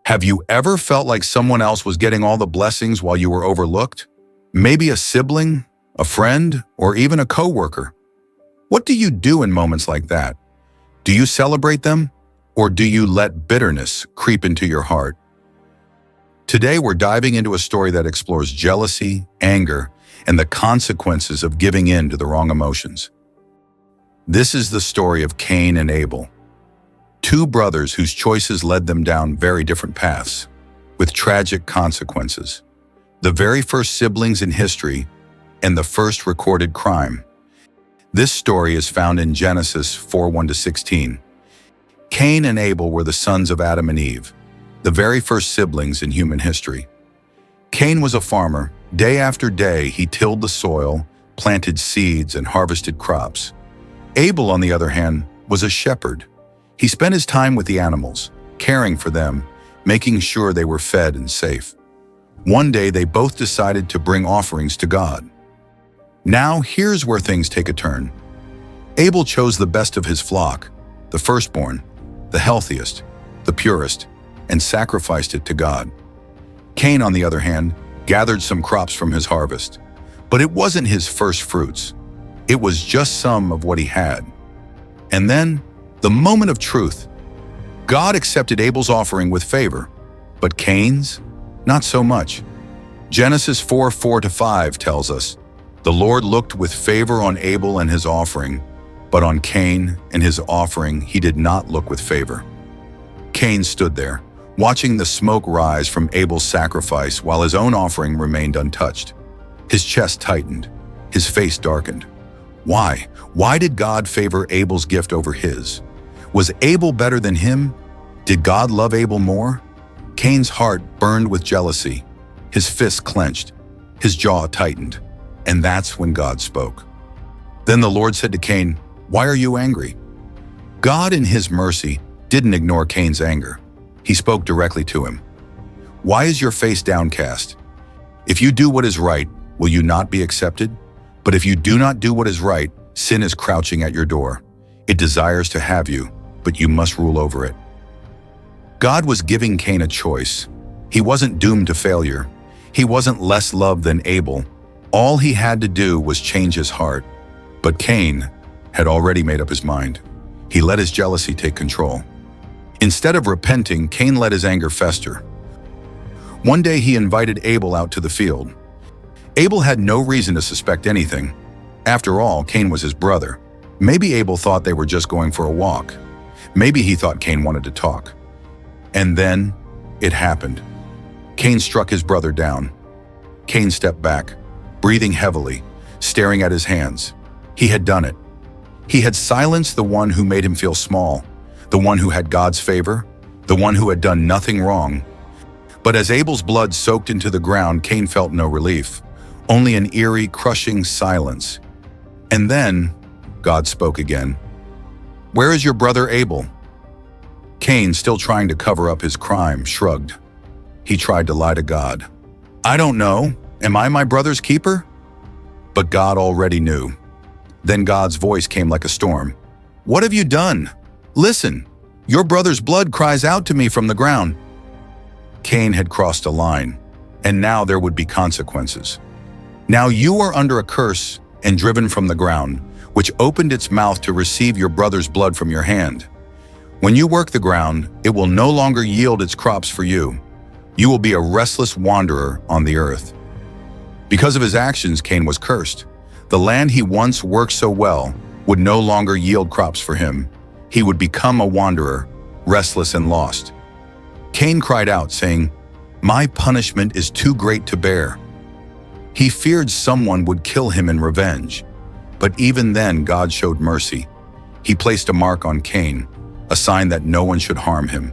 Have you ever felt like someone else was getting all the blessings while you were overlooked? Maybe a sibling, a friend, or even a coworker. What do you do in moments like that? Do you celebrate them, or do you let bitterness creep into your heart? Today, we're diving into a story that explores jealousy, anger, and the consequences of giving in to the wrong emotions. This is the story of Cain and Abel, two brothers whose choices led them down very different paths, with tragic consequences. The very first siblings in history and the first recorded crime. This story is found in Genesis 4:1-16. Cain and Abel were the sons of Adam and Eve, the very first siblings in human history. Cain was a farmer. Day after day, he tilled the soil, planted seeds, and harvested crops. Abel, on the other hand, was a shepherd. He spent his time with the animals, caring for them, making sure they were fed and safe. One day, they both decided to bring offerings to God. Now, here's where things take a turn. Abel chose the best of his flock, the firstborn, the healthiest, the purest, and sacrificed it to God. Cain, on the other hand, gathered some crops from his harvest. But it wasn't his first fruits. It was just some of what he had. And then, the moment of truth. God accepted Abel's offering with favor, but Cain's? Not so much. Genesis 4:4-5 tells us, "The Lord looked with favor on Abel and his offering, but on Cain and his offering he did not look with favor." Cain stood there, watching the smoke rise from Abel's sacrifice while his own offering remained untouched. His chest tightened, his face darkened. Why? Why did God favor Abel's gift over his? Was Abel better than him? Did God love Abel more? Cain's heart burned with jealousy. His fists clenched, his jaw tightened, and that's when God spoke. Then the Lord said to Cain, "Why are you angry?" God, in his mercy, didn't ignore Cain's anger. He spoke directly to him. "Why is your face downcast? If you do what is right, will you not be accepted? But if you do not do what is right, sin is crouching at your door. It desires to have you, but you must rule over it." God was giving Cain a choice. He wasn't doomed to failure. He wasn't less loved than Abel. All he had to do was change his heart. But Cain had already made up his mind. He let his jealousy take control. Instead of repenting, Cain let his anger fester. One day he invited Abel out to the field. Abel had no reason to suspect anything. After all, Cain was his brother. Maybe Abel thought they were just going for a walk. Maybe he thought Cain wanted to talk. And then it happened. Cain struck his brother down. Cain stepped back, breathing heavily, staring at his hands. He had done it. He had silenced the one who made him feel small, the one who had God's favor, the one who had done nothing wrong. But as Abel's blood soaked into the ground, Cain felt no relief, only an eerie, crushing silence. And then God spoke again. "Where is your brother Abel?" Cain, still trying to cover up his crime, shrugged. He tried to lie to God. "I don't know. Am I my brother's keeper?" But God already knew. Then God's voice came like a storm. "What have you done? Listen, your brother's blood cries out to me from the ground." Cain had crossed a line, and now there would be consequences. "Now you are under a curse and driven from the ground, which opened its mouth to receive your brother's blood from your hand. When you work the ground, it will no longer yield its crops for you. You will be a restless wanderer on the earth." Because of his actions, Cain was cursed. The land he once worked so well would no longer yield crops for him. He would become a wanderer, restless and lost. Cain cried out, saying, "My punishment is too great to bear." He feared someone would kill him in revenge. But even then, God showed mercy. He placed a mark on Cain, a sign that no one should harm him.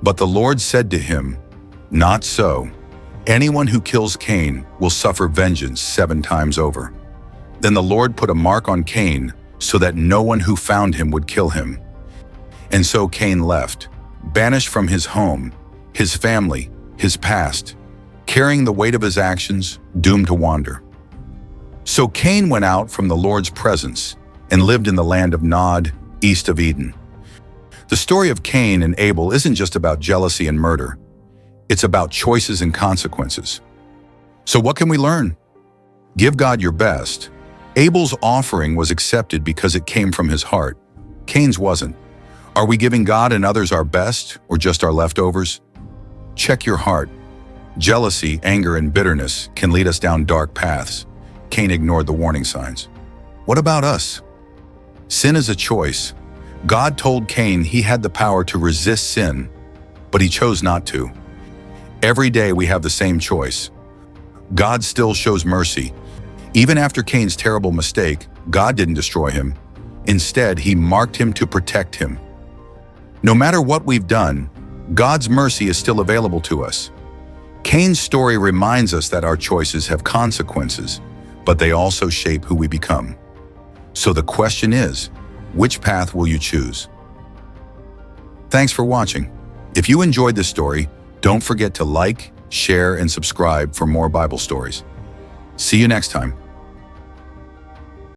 But the Lord said to him, "Not so. Anyone who kills Cain will suffer vengeance 7 times over." Then the Lord put a mark on Cain so that no one who found him would kill him. And so Cain left, banished from his home, his family, his past, carrying the weight of his actions, doomed to wander. So Cain went out from the Lord's presence and lived in the land of Nod, east of Eden. The story of Cain and Abel isn't just about jealousy and murder. It's about choices and consequences. So what can we learn? Give God your best. Abel's offering was accepted because it came from his heart. Cain's wasn't. Are we giving God and others our best or just our leftovers? Check your heart. Jealousy, anger, and bitterness can lead us down dark paths. Cain ignored the warning signs. What about us? Sin is a choice. God told Cain he had the power to resist sin, but he chose not to. Every day we have the same choice. God still shows mercy. Even after Cain's terrible mistake, God didn't destroy him. Instead, he marked him to protect him. No matter what we've done, God's mercy is still available to us. Cain's story reminds us that our choices have consequences, but they also shape who we become. So the question is, which path will you choose? Thanks for watching. If you enjoyed this story, don't forget to like, share, and subscribe for more Bible stories. See you next time.